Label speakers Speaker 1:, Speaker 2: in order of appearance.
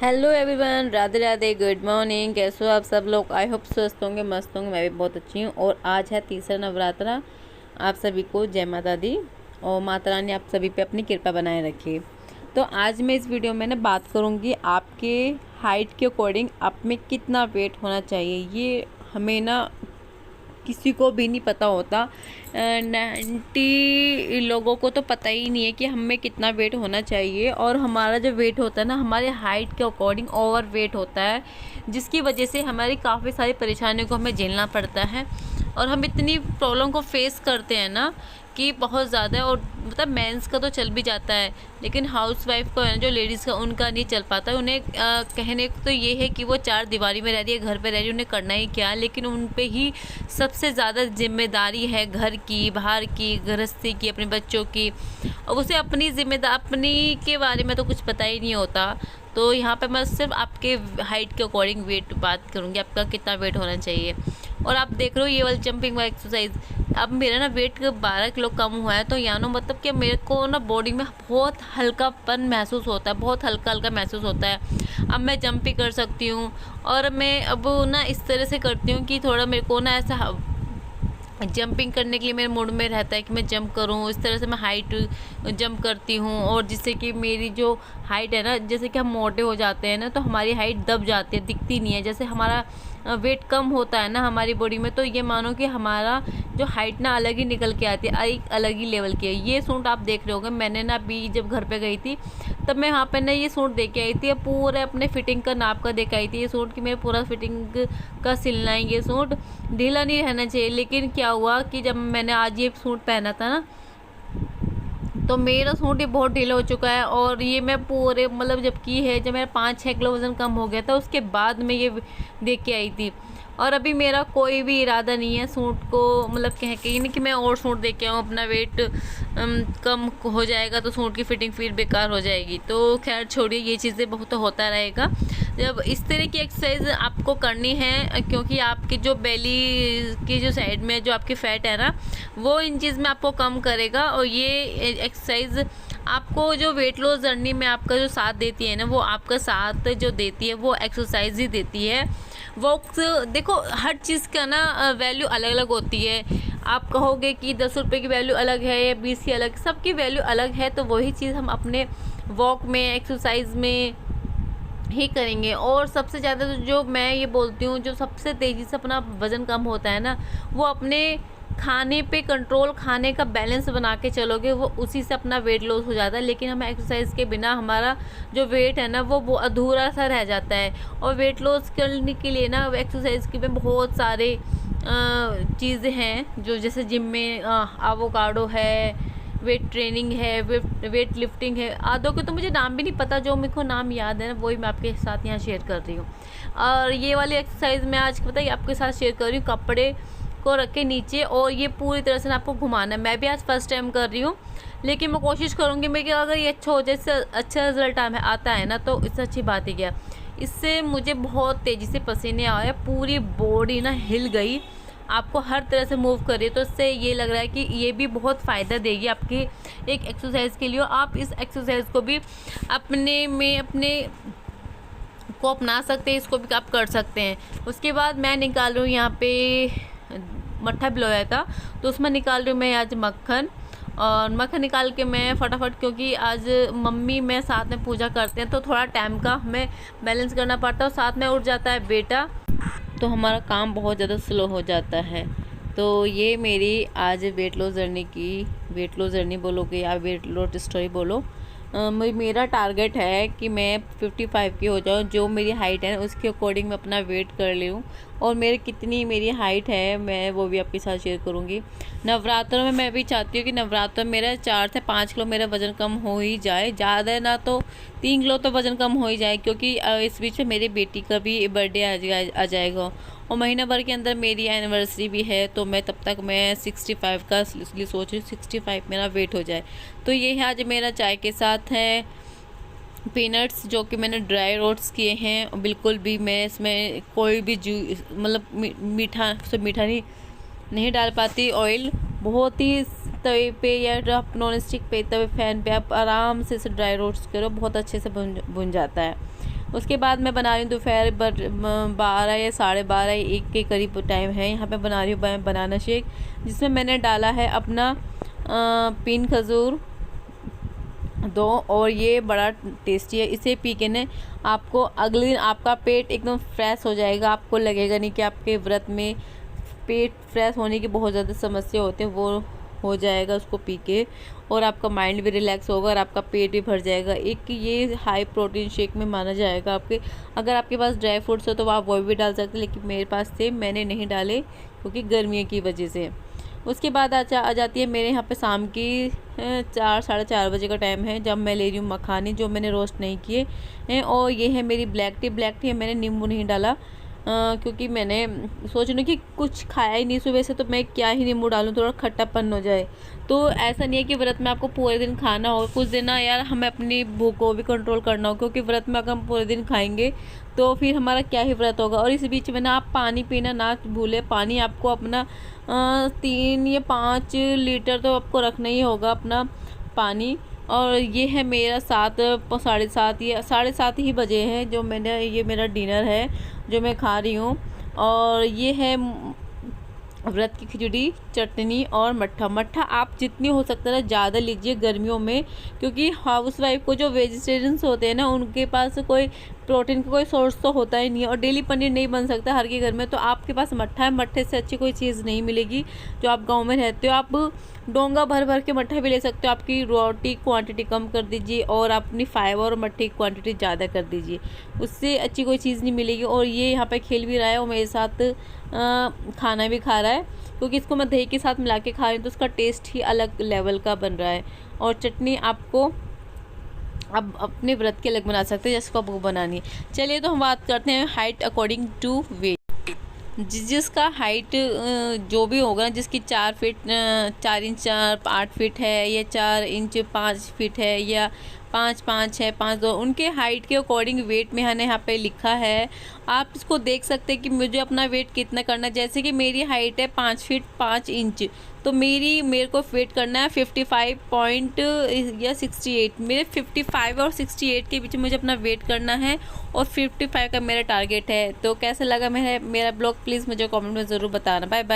Speaker 1: Hello everyone, Radhe Radhe, good morning. कैसे हो आप सब लोग? आई होप स्वस्थ होंगे, मस्त होंगे। मैं भी बहुत अच्छी हूँ। और आज है तीसरा नवरात्रा। आप सभी को जय माता दी और माता रानी आप सभी पे अपनी कृपा बनाए रखिए। तो आज मैं इस वीडियो में ना बात करूँगी आपके हाइट के अकॉर्डिंग आप में कितना वेट होना चाहिए। ये हमें ना किसी को भी नहीं पता होता। 90 लोगों को तो पता ही नहीं है कि हमें कितना वेट होना चाहिए। और हमारा जो वेट होता है ना, हमारे हाइट के अकॉर्डिंग ओवर वेट होता है, जिसकी वजह से हमारी काफ़ी सारी परेशानियों को हमें झेलना पड़ता है। और हम इतनी प्रॉब्लम को फेस करते हैं ना कि बहुत ज़्यादा। और मतलब मेंस का तो चल भी जाता है, लेकिन हाउस वाइफ को है ना, जो लेडीज़ का, उनका नहीं चल पाता। उन्हें कहने को तो ये है कि वो चार दीवारी में रह रही है, घर पे रह रही है, उन्हें करना ही क्या। लेकिन उन पे ही सबसे ज़्यादा जिम्मेदारी है, घर की, बाहर की, गृहस्थी की, अपने बच्चों की। और उसे अपनी अपनी के बारे में तो कुछ पता ही नहीं होता। तो यहाँ पे मैं सिर्फ आपके हाइट के अकॉर्डिंग वेट बात करूँगी, आपका कितना वेट होना चाहिए। और आप देख रहे हो ये वाली जंपिंग वाली एक्सरसाइज। अब मेरा ना वेट 12 किलो कम हुआ है, तो यानो मतलब कि मेरे को ना बॉडी में बहुत हल्कापन महसूस होता है, बहुत हल्का हल्का महसूस होता है। अब मैं जंप भी कर सकती हूँ। और मैं अब ना इस तरह से करती हूँ कि थोड़ा मेरे को ना ऐसा जंपिंग करने के लिए मेरे मूड में रहता है कि मैं जंप करूं। इस तरह से मैं हाइट जंप करती हूं। और जिससे कि मेरी जो हाइट है ना, जैसे कि हम मोटे हो जाते हैं ना, तो हमारी हाइट दब जाती है, दिखती नहीं है। जैसे हमारा वेट कम होता है ना हमारी बॉडी में, तो ये मानो कि हमारा जो हाइट ना अलग ही निकल के आती है, एक अलग ही लेवल की है। ये सूट आप देख रहे होंगे, मैंने ना अभी जब घर पे गई थी तब मैं वहाँ पे ना ये सूट दे के आई थी। पूरे अपने फिटिंग का नाप का दे के आई थी ये सूट, कि मेरे पूरा फिटिंग का सिलना है, ये सूट ढीला नहीं रहना चाहिए। लेकिन क्या हुआ कि जब मैंने आज ये सूट पहना था ना, तो मेरा सूट ये बहुत ढीला हो चुका है। और ये मैं पूरे मतलब जबकि है, जब मेरा 5-6 किलो वज़न कम हो गया था, उसके बाद मैं ये देख के आई थी। और अभी मेरा कोई भी इरादा नहीं है सूट को मतलब कह के नहीं कि मैं और सूट दे के आऊँ, अपना वेट कम हो जाएगा तो सूट की फिटिंग फिर बेकार हो जाएगी। तो खैर छोड़िए, ये चीज़ें बहुत होता रहेगा। जब इस तरह की एक्सरसाइज आपको करनी है, क्योंकि आपकी जो बेली की जो साइड में जो आपकी फ़ैट है ना, वो इन चीज़ में आपको कम करेगा। और ये एक्सरसाइज आपको जो वेट लॉस जर्नी में आपका जो साथ देती है ना, वो आपका साथ जो देती है वो एक्सरसाइज ही देती है। वो देखो, हर चीज़ का ना वैल्यू अलग अलग होती है। आप कहोगे कि 10 रुपये की वैल्यू अलग है या 20 की अलग, सबकी वैल्यू अलग है। तो वही चीज़ हम अपने वॉक में, एक्सरसाइज में ही करेंगे। और सबसे ज़्यादा तो जो मैं ये बोलती हूँ, जो सबसे तेज़ी से अपना वज़न कम होता है ना, वो अपने खाने पे कंट्रोल, खाने का बैलेंस बना के चलोगे, वो उसी से अपना वेट लॉस हो जाता है। लेकिन हमें एक्सरसाइज के बिना हमारा जो वेट है ना, वो अधूरा सा रह जाता है। और वेट लॉस करने के लिए ना एक्सरसाइज के में बहुत सारे चीज़ें हैं, जो जैसे जिम में एवोकाडो है, वेट ट्रेनिंग है, वेट लिफ्टिंग है। आधों के तो मुझे नाम भी नहीं पता, जो मेरे को नाम याद है ना वही मैं आपके साथ यहाँ शेयर कर रही हूँ। और ये वाली एक्सरसाइज मैं आज पता है आपके साथ शेयर कर रही हूँ। कपड़े को रख के नीचे, और ये पूरी तरह से आपको घुमाना है। मैं भी आज फर्स्ट टाइम कर रही हूँ, लेकिन मैं कोशिश करूँगी मैं कि अगर ये अच्छा हो जाए, इससे अच्छा रिजल्ट आता है ना, तो इससे अच्छी बात ही क्या। इससे मुझे बहुत तेज़ी से पसीने आए, पूरी बॉडी ना हिल गई, आपको हर तरह से मूव करिए। तो इससे ये लग रहा है कि ये भी बहुत फ़ायदा देगी आपकी एक एक्सरसाइज के लिए। आप इस एक्सरसाइज को भी अपने को अपना सकते हैं, इसको भी आप कर सकते हैं। उसके बाद मैं निकाल रही हूँ यहाँ पे मट्ठा भिगोया था, तो उसमें निकाल रही हूँ मैं आज मक्खन। और मक्खन निकाल के मैं फटाफट, क्योंकि आज मम्मी मैं साथ में पूजा करते हैं, तो थोड़ा टाइम का हमें बैलेंस करना पड़ता है। और साथ में उठ जाता है बेटा, तो हमारा काम बहुत ज़्यादा स्लो हो जाता है। तो ये मेरी आज वेट लॉस जर्नी बोलोगे या वेट लॉस स्टोरी बोलो। मेरा टारगेट है कि मैं 55 की हो जाऊँ, जो मेरी हाइट है उसके अकॉर्डिंग मैं अपना वेट कर लूँ। और कितनी मेरी हाइट है मैं वो भी आपके साथ शेयर करूँगी। नवरात्रों में मैं भी चाहती हूँ कि नवरात्रों में मेरा 4 से 5 किलो मेरा वज़न कम हो ही जाए, ज़्यादा ना तो 3 किलो तो वज़न कम हो ही जाए। क्योंकि इस बीच में मेरी बेटी का भी बर्थडे आ जाएगा, और महीना भर के अंदर मेरी एनिवर्सरी भी है। तो मैं तब तक मैं 65 का इसलिए सोच रही हूँ, 65 मेरा वेट हो जाए। तो ये है आज मेरा चाय के साथ है पीनट्स, जो कि मैंने ड्राई रोस्ट किए हैं। बिल्कुल भी मैं इसमें कोई भी मतलब मीठा नहीं डाल पाती। ऑयल बहुत ही तवे पे या आप नॉन स्टिक पे तवे फैन पे आप आराम से इसे ड्राई रोस्ट करो, बहुत अच्छे से भुन जाता है। उसके बाद मैं बना रही हूँ दोपहर 12 या 12:30 1 के करीब टाइम है। यहाँ पे बना रही हूँ बनाना शेक, जिसमें मैंने डाला है अपना पिन खजूर 2, और ये बड़ा टेस्टी है। इसे पी के न आपको अगले दिन आपका पेट एकदम फ्रेश हो जाएगा। आपको लगेगा नहीं कि आपके व्रत में पेट फ्रेश होने की बहुत ज़्यादा समस्या होते हैं, वो हो जाएगा उसको पी के, और आपका माइंड भी रिलैक्स होगा और आपका पेट भी भर जाएगा। एक ये हाई प्रोटीन शेक में माना जाएगा। आपके अगर आपके पास ड्राई फ्रूट्स हो तो आप वो भी डाल सकते हैं, लेकिन मेरे पास थे, मैंने नहीं डाले क्योंकि गर्मियों की वजह से। उसके बाद आ जाती है मेरे यहाँ पे शाम की 4 साढ़े 4 बजे का टाइम है, जब मैं ले रही हूँ मखाने जो मैंने रोस्ट नहीं किए हैं। और ये है मेरी ब्लैक टी है, मैंने नींबू नहीं डाला क्योंकि मैंने सोच रही कि कुछ खाया ही नहीं सुबह से, तो मैं क्या ही नींबू डालूँ, थोड़ा खट्टापन हो जाए। तो ऐसा नहीं है कि व्रत में आपको पूरे दिन खाना हो, कुछ दिन ना यार हमें अपनी भूख को भी कंट्रोल करना हो, क्योंकि व्रत में अगर हम पूरे दिन खाएंगे तो फिर हमारा क्या ही व्रत होगा। और इस बीच में ना आप पानी पीना ना भूले। पानी आपको अपना 3 या 5 लीटर तो आपको रखना ही होगा अपना पानी। और ये है मेरा 7 साढ़े 7 या 7:30 ही बजे हैं जो मैंने, ये मेरा डिनर है जो मैं खा रही हूँ। और ये है व्रत की खिचड़ी, चटनी और मट्ठा आप जितनी हो सकता है ज़्यादा लीजिए गर्मियों में, क्योंकि हाउस वाइफ को जो वेजिटेरियंस होते हैं ना उनके पास कोई प्रोटीन का कोई सोर्स तो होता ही नहीं है, और डेली पनीर नहीं बन सकता हर के घर में। तो आपके पास मट्ठा है, मट्ठे से अच्छी कोई चीज़ नहीं मिलेगी। जो आप गांव में रहते हो आप डोंगा भर भर के मट्ठा भी ले सकते हो। आपकी रोटी क्वांटिटी कम कर दीजिए और अपनी फाइबर और मट्ठे की क्वांटिटी ज़्यादा कर दीजिए, उससे अच्छी कोई चीज़ नहीं मिलेगी। और ये यहाँ पे खेल भी रहा है और मेरे साथ खाना भी खा रहा है, क्योंकि इसको मैं दही के साथ मिला के खा रही हूँ तो उसका टेस्ट ही अलग लेवल का बन रहा है। और चटनी आपको अब अपने व्रत के अलग बना सकते हैं जिसको आपको बनानी है। चलिए तो हम बात करते हैं हाइट अकॉर्डिंग टू वेट। जिसका हाइट जो भी होगा, जिसकी 4 इंच 8 फीट है, या 4 इंच 5 फीट है, या 5 है 5 2, उनके हाइट के अकॉर्डिंग वेट मैंने यहाँ पे लिखा है। आप इसको देख सकते हैं कि मुझे अपना वेट कितना करना है। जैसे कि मेरी हाइट है 5 फीट 5 इंच, तो मेरे को वेट करना है 55 पॉइंट या 68। मेरे 55 और 68 के बीच मुझे अपना वेट करना है, और 55 का मेरा टारगेट है। तो कैसा लगा मेरा ब्लॉग, प्लीज़ मुझे कमेंट में ज़रूर बताना। Bye bye.